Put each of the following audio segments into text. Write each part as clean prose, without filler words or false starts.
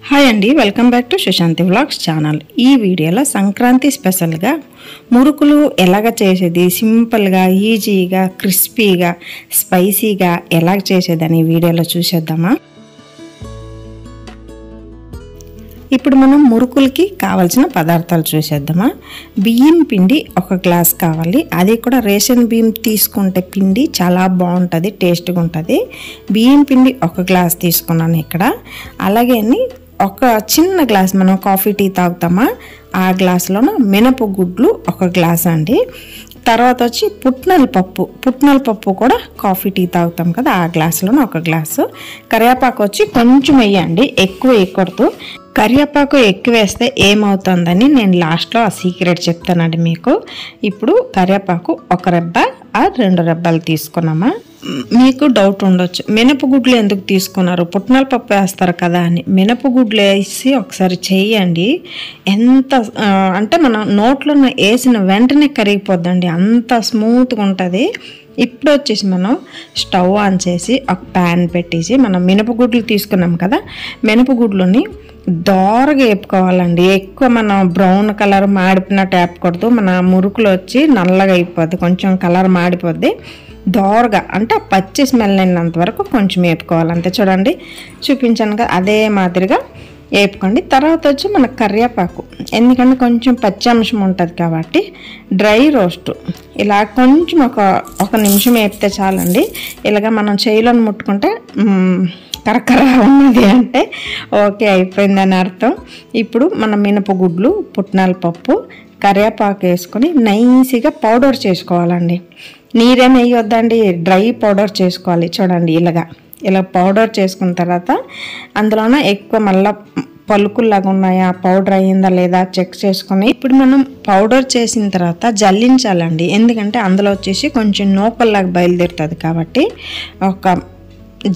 Hi అండి, welcome back to Sushanti vlogs channel. ఈ వీడియోలో సంక్రాంతి స్పెషల్గా మురుకులు ఎలాగ చేసేది, సింపుల్గా, ఈజీగా, క్రిస్పీగా, స్పైసీగా ఎలాగ చేసేదని వీడియోలో చూసేద్దామా. ఇప్పుడు మనం మురుకులకి కావాల్సిన పదార్థాలు చూసేద్దామా. బియ్యం పిండి 1 గ్లాస్ కావాలి. అది కూడా రేషన్ బియ్యం తీసుకుంటే పిండి చాలా బాగుంటుంది, టేస్ట్గా ఉంటుంది. బియ్యం పిండి 1 గ్లాస్ తీసుకున్నాను ఇక్కడ. అలాగే ఒక చిన్న గ్లాస్, మనం కాఫీ టీ తాగుతామా ఆ గ్లాసులోన మినపగుడ్లు 1 గ్లాస్ అండి. తర్వాత వచ్చి పుట్నాల పప్పు కూడా కాఫీ టీ తాగుతాం కదా, ఆ గ్లాసులోనే 1 గ్లాసు. కరివేపాకు వచ్చి కొంచెం వేయండి, ఎక్కువ వేయకూడదు. కరివేపాకు ఎక్కువ వేస్తే ఏమవుతుందని నేను లాస్ట్లో ఆ సీక్రెట్ చెప్తానండి మీకు. ఇప్పుడు కరివేపాకు 1 రెబ్బ ఆ 2 రెబ్బలు తీసుకున్నామా. మీకు డౌట్ ఉండొచ్చు, మినపగుడ్లు ఎందుకు తీసుకున్నారు, పుట్నాల పప్పు వేస్తారు కదా అని. మినపగుడ్లు వేసి ఒకసారి చేయండి, ఎంత అంటే మనం నోట్లో వేసిన వెంటనే కరిగిపోద్దండి, అంత స్మూత్గా ఉంటుంది. ఇప్పుడు వచ్చేసి మనం స్టవ్ ఆన్ చేసి ఒక ప్యాన్ పెట్టేసి, మనం మినపగుడ్లు తీసుకున్నాం కదా, మినపగుడ్లని దోరగా వేపుకోవాలండి. ఎక్కువ మనం బ్రౌన్ కలర్ మాడిపోయినట్టు వేపకూడదు, మన మురుకులు వచ్చి నల్లగా అయిపోద్ది, కొంచెం కలర్ మాడిపోద్ది. దోరగా అంటే పచ్చి స్మెల్ అయినంత వరకు కొంచెం వేపుకోవాలి అంతే. చూడండి చూపించాను కదా, అదే మాదిరిగా వేపుకోండి. తర్వాత వచ్చి మన కరివేపాకు, ఎందుకంటే కొంచెం పచ్చి అంశం ఉంటుంది కాబట్టి డ్రై రోస్ట్ ఇలా కొంచెం ఒక నిమిషం వేపితే చాలండి. ఇలాగ మనం చేయిలో ముట్టుకుంటే కరకర ఉన్నది అంటే ఓకే అయిపోయిందని అర్థం. ఇప్పుడు మన మినపగుడ్లు, పుట్నాల పప్పు, కరివేపాకు వేసుకొని నైస్గా పౌడర్ చేసుకోవాలండి. నీరేం వేయొద్దండి, డ్రై పౌడర్ చేసుకోవాలి. చూడండి ఇలా పౌడర్ చేసుకున్న తర్వాత అందులోన ఎక్కువ మళ్ళీ పలుకుల్లాగా ఉన్నాయా, పౌడర్ అయ్యిందా లేదా చెక్ చేసుకొని, ఇప్పుడు మనం పౌడర్ చేసిన తర్వాత జల్లించాలండి. ఎందుకంటే అందులో వచ్చేసి కొంచెం నూకల్లాగా బయలుదేరుతుంది కాబట్టి ఒక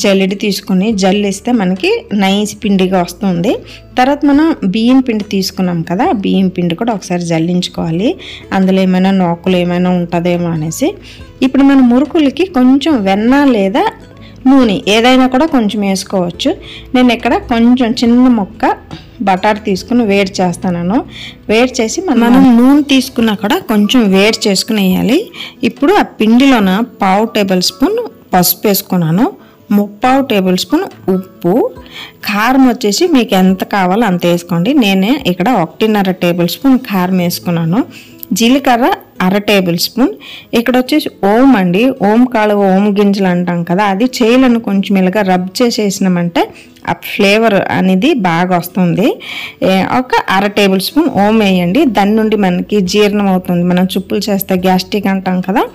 జల్లెడి తీసుకొని జల్లిస్తే మనకి నైస్ పిండిగా వస్తుంది. తర్వాత మనం బియ్యం పిండి తీసుకున్నాం కదా, బియ్యం పిండి కూడా ఒకసారి జల్లించుకోవాలి, అందులో ఏమైనా నూకలు ఏమైనా ఉంటుందేమో అనేసి. ఇప్పుడు మన మురుకులకి కొంచెం వెన్న లేదా నూనె ఏదైనా కూడా కొంచెం వేసుకోవచ్చు. నేను ఇక్కడ కొంచెం చిన్న ముక్క బటర్ తీసుకుని వేడి చేస్తాను. వేడి చేసి మనం నూనె తీసుకున్నా కూడా కొంచెం వేడి చేసుకుని వేయాలి. ఇప్పుడు ఆ పిండిలోన 1/2 టేబుల్ స్పూన్ పసుపు వేసుకున్నాను, 3/4 టేబుల్ స్పూన్ ఉప్పు, కారం వచ్చేసి మీకు ఎంత కావాలో అంత వేసుకోండి. నేనే ఇక్కడ 1.5 టేబుల్ స్పూన్ కారం వేసుకున్నాను. జీలకర్ర 1/2 టేబుల్ స్పూన్. ఇక్కడ వచ్చేసి ఓం అండి, ఓం కాಳು, ఓం గింజలు అంటాం కదా, అది చేయలను కొంచెం ఇలాగా రబ్ చేసేసినామంటే ఆ ఫ్లేవర్ అనేది బాగా వస్తుంది. ఒక 1/2 టేబుల్ స్పూన్ ఓం వేయండి, దాని నుండి మనకి జీర్ణం అవుతుంది. మనం చుప్పులు చేస్తే గ్యాస్ట్రిక్ అంటాం కదా,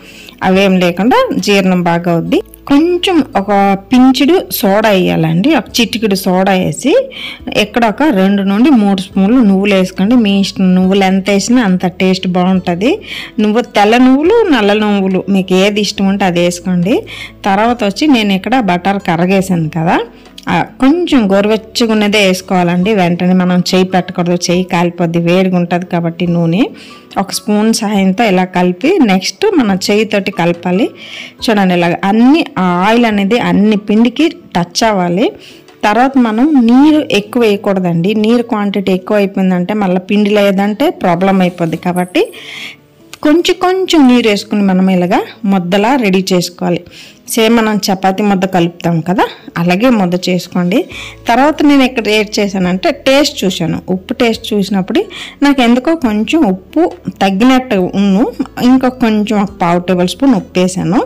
అవేం లేకుండా జీర్ణం బాగా అవుద్ది. కొంచెం ఒక పించుడు సోడా వేయాలండి, ఒక చిటికెడు సోడా వేసి ఇక్కడ ఒక 2 నుండి 3 స్పూన్లు నువ్వులు వేసుకోండి. మీ ఇష్టం, నువ్వులు ఎంత వేసినా అంత టేస్ట్ బాగుంటుంది. తెల్ల నువ్వులు, నల్ల నువ్వులు మీకు ఏది ఇష్టం ఉంటే అది వేసుకోండి. తర్వాత వచ్చి నేను ఇక్కడ బటర్ కరగేసాను కదా, కొంచెం గోరువెచ్చగా ఉన్నదే వేసుకోవాలండి. వెంటనే మనం చేయి పెట్టకూడదు, చేయి కాలిపోద్ది, వేడిగా ఉంటుంది కాబట్టి నూనె 1 స్పూన్ సహాయంతో ఇలా కలిపి నెక్స్ట్ మన చేయితోటి కలపాలి. చూడండి ఇలాగ అన్ని ఆయిల్ అనేది అన్ని పిండికి టచ్ అవ్వాలి. తర్వాత మనం నీరు ఎక్కువ వేయకూడదండి, నీరు క్వాంటిటీ ఎక్కువ అయిపోయిందంటే మళ్ళీ పిండి లేదంటే ప్రాబ్లం అయిపోద్ది. కాబట్టి కొంచెం నీరు వేసుకుని మనం ఇలాగా ముద్దలా రెడీ చేసుకోవాలి. సేమ్ మనం చపాతీ ముద్ద కలుపుతాం కదా, అలాగే ముద్ద చేసుకోండి. తర్వాత నేను ఇక్కడ ఏడ్ చేశానంటే టేస్ట్ చూశాను, ఉప్పు టేస్ట్ చూసినప్పుడు నాకు ఎందుకో కొంచెం ఉప్పు తగ్గినట్టు ఇంకొక కొంచెం 1/4 టేబుల్ స్పూన్ ఉప్పు వేసాను.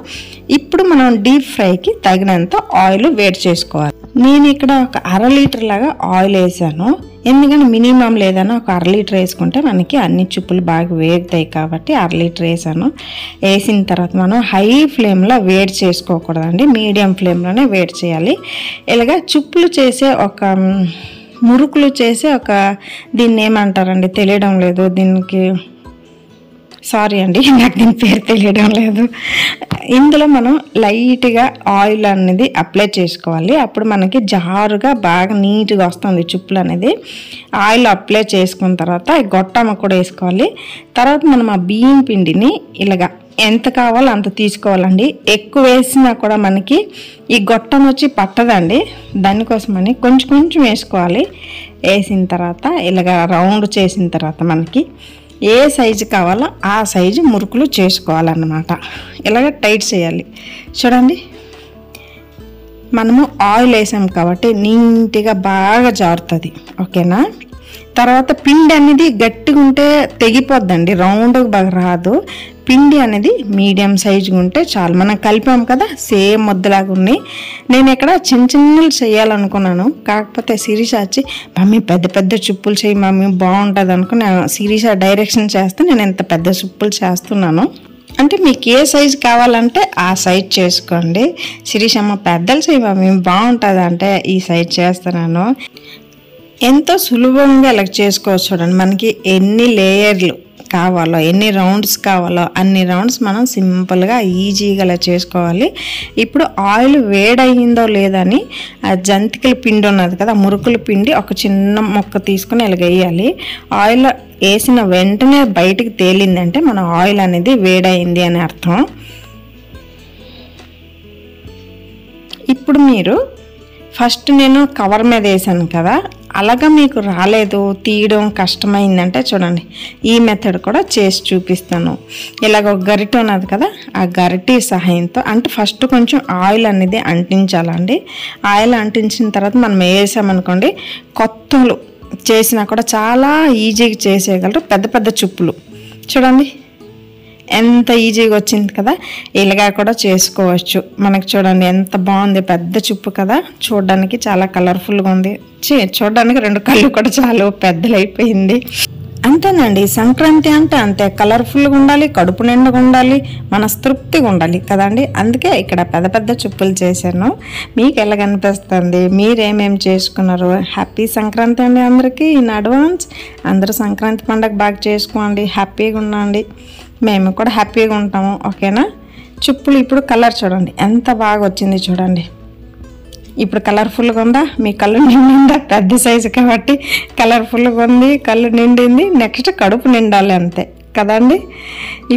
ఇప్పుడు మనం డీప్ ఫ్రైకి తగినంత ఆయిల్ వేడి చేసుకోవాలి. నేను ఇక్కడ ఒక 1/2 లీటర్ లాగా ఆయిల్ వేసాను, ఎందుకంటే మినిమం లేదన్నా ఒక 1/2 లీటర్ వేసుకుంటే మనకి అన్ని చుప్పులు బాగా వేగుతాయి కాబట్టి 1/2 లీటర్ వేసాను. వేసిన తర్వాత మనం హై ఫ్లేమ్లో వేడి చేసుకోకూడదండి, మీడియం ఫ్లేమ్లోనే వేడి చేయాలి. ఇలాగా చుప్పులు చేసే మురుకులు చేసే దీన్ని ఏమంటారండి తెలియడం లేదు, దీనికి సారీ అండి, నాకు దీని పేరు తెలియడం లేదు. ఇందులో మనం లైట్గా ఆయిల్ అనేది అప్లై చేసుకోవాలి. అప్పుడు మనకి జారుగా బాగా నీట్గా వస్తుంది చుప్పులు అనేది. ఆయిల్ అప్లై చేసుకున్న తర్వాత గొట్టమ్మ కూడా వేసుకోవాలి. తర్వాత మనం ఆ బియ్యం పిండిని ఇలాగా ఎంత కావాలో అంత తీసుకోవాలండి. ఎక్కువ వేసినా కూడా మనకి ఈ గొట్టం వచ్చి పట్టదండి. దానికోసమని కొంచెం కొంచెం వేసుకోవాలి. వేసిన తర్వాత ఇలాగ రౌండ్ చేసిన తర్వాత మనకి ఏ సైజు కావాలో ఆ సైజు మురుకులు చేసుకోవాలన్నమాట. ఇలాగ టైట్ చేయాలి. చూడండి, మనము ఆయిల్ వేసాం కాబట్టి నీట్గా బాగా జారుతుంది. ఓకేనా? తర్వాత పిండి అనేది గట్టిగా ఉంటే తెగిపోద్దండి, రౌండ్గా బాగా రాదు. పిండి అనేది మీడియం సైజుగా ఉంటే చాలు. మనం కలిపాము కదా, సేమ్ ముద్దలాగా ఉన్నాయి. నేను ఇక్కడ చిన్న చిన్నలు చేయాలనుకున్నాను. కాకపోతే శిరీష వచ్చి మమ్మీ పెద్ద పెద్ద చుప్పులు చేయి మమ్మీ బాగుంటుంది అనుకుని శిరీష డైరెక్షన్ చేస్తే నేను ఎంత పెద్ద చుప్పులు చేస్తున్నాను. అంటే మీకు ఏ సైజు కావాలంటే ఆ సైజ్ చేసుకోండి. శిరీషమ్మ పెద్దలు చేయి మమ్మీ బాగుంటుంది అంటే ఈ సైజ్ చేస్తున్నాను. ఎంతో సులభంగా ఇలా చేసుకోవచ్చు. చూడండి, మనకి ఎన్ని లేయర్లు కావాలో, ఎన్ని రౌండ్స్ కావాలో అన్ని రౌండ్స్ మనం సింపుల్గా ఈజీగా ఇలా చేసుకోవాలి. ఇప్పుడు ఆయిల్ వేడయిందో లేదని ఆ జంతికల పిండి ఉన్నది కదా, మురుకుల పిండి ఒక చిన్న ముక్క తీసుకుని ఇలా వేయాలి. ఆయిల్ వేసిన వెంటనే బయటికి తేలిందంటే మన ఆయిల్ అనేది వేడయింది అని అర్థం. ఇప్పుడు మీరు ఫస్ట్ నేను కవర్ మీద వేసాను కదా, అలాగా మీకు రాలేదు, తీయడం కష్టమైందంటే చూడండి ఈ మెథడ్ కూడా చేసి చూపిస్తాను. ఇలాగ ఒక గరిటె ఉన్నది కదా, ఆ గరిటె సహాయంతో అంటే ఫస్ట్ కొంచెం ఆయిల్ అనేది అంటించాలండి. ఆయిల్ అంటించిన తర్వాత మనం వేసామనుకోండి, కొత్తలు చేసినా కూడా చాలా ఈజీగా చేసేయగలరు. పెద్ద పెద్ద చుప్పులు చూడండి ఎంత ఈజీగా వచ్చింది కదా, ఇలాగా కూడా చేసుకోవచ్చు. మనకి చూడండి ఎంత బాగుంది, పెద్ద చుప్పు కదా, చూడడానికి చాలా కలర్ఫుల్గా ఉంది. చూడడానికి రెండు కళ్ళు కూడా చాలా పెద్దలు అయిపోయింది. అంతేనండి, సంక్రాంతి అంటే అంతే కలర్ఫుల్గా ఉండాలి, కడుపు నిండుగా ఉండాలి, మనస్తృప్తిగా ఉండాలి కదండి. అందుకే ఇక్కడ పెద్ద పెద్ద చుప్పులు చేశాను. మీకు ఎలా కనిపిస్తుంది, మీరేమేమి చేసుకున్నారు? హ్యాపీ సంక్రాంతి అండి అందరికీ ఇన్ అడ్వాన్స్. అందరూ సంక్రాంతి పండుగ బాగా చేసుకోండి, హ్యాపీగా ఉండండి. మేము కూడా హ్యాపీగా ఉంటాము. ఓకేనా? చుప్పులు ఇప్పుడు కలర్ చూడండి ఎంత బాగా వచ్చింది. చూడండి ఇప్పుడు కలర్ఫుల్గా ఉందా? మీ కళ్ళు నిండిందా? పెద్ద సైజు కాబట్టి కలర్ఫుల్గా ఉంది, కళ్ళు నిండింది. నెక్స్ట్ కడుపు నిండాలి అంతే కదండి.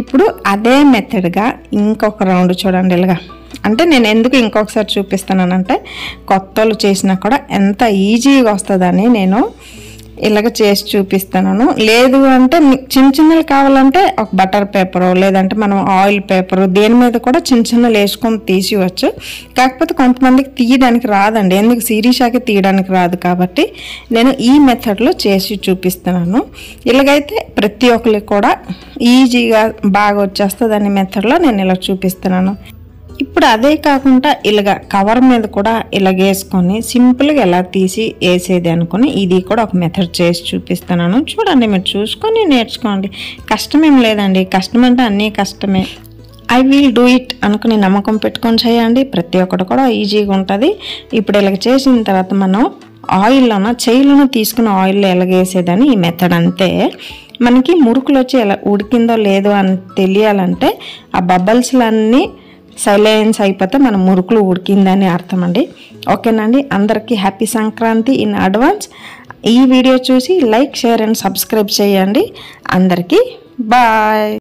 ఇప్పుడు అదే మెథడ్గా ఇంకొక రౌండ్ చూడండి ఇలాగా. అంటే నేను ఎందుకు ఇంకొకసారి చూపిస్తున్నానంటే కొత్తలు చేసినా కూడా ఎంత ఈజీగా వస్తుందని నేను ఇలాగ చేసి చూపిస్తున్నాను. లేదు అంటే చిన్న చిన్నలు కావాలంటే ఒక బటర్ పేపరు లేదంటే మనం ఆయిల్ పేపరు దేని మీద కూడా చిన్న చిన్నలు వేసుకొని తీసివచ్చు. కాకపోతే కొంతమందికి తీయడానికి రాదండి, ఎందుకు శిరీషకి తీయడానికి రాదు కాబట్టి నేను ఈ మెథడ్లో చేసి చూపిస్తున్నాను. ఇలాగైతే ప్రతి ఒక్కరికి కూడా ఈజీగా బాగా వచ్చేస్తుంది అనే మెథడ్లో నేను ఇలా చూపిస్తున్నాను. ఇప్పుడు అదే కాకుండా ఇలాగ కవర్ మీద కూడా ఇలాగ వేసుకొని సింపుల్గా ఎలా తీసి వేసేది అనుకుని ఇది కూడా ఒక మెథడ్ చేసి చూపిస్తున్నాను. చూడండి, మీరు చూసుకొని నేర్చుకోండి. కష్టమేం లేదండి, కష్టం అంటే అన్నీ కష్టమే. ఐ విల్ డూ ఇట్ అనుకుని నమ్మకం పెట్టుకొని చేయండి, ప్రతి ఒక్కటి కూడా ఈజీగా ఉంటుంది. ఇప్పుడు ఇలాగ చేసిన తర్వాత మనం ఆయిల్లోన చేయిలోన తీసుకున్న ఆయిల్లో ఎలాగేసేదని ఈ మెథడ్ అంతే. మనకి మురుకులు వచ్చి ఎలా ఉడికిందో లేదో అని తెలియాలంటే ఆ బబల్స్లన్నీ సైలెన్స్ అయిపోతే మన మురుకులు ఉడికిందని అర్థం అండి. ఓకేనండి, అందరికీ హ్యాపీ సంక్రాంతి ఇన్ అడ్వాన్స్. ఈ వీడియో చూసి లైక్, షేర్ అండ్ సబ్స్క్రైబ్ చేయండి. అందరికీ బాయ్.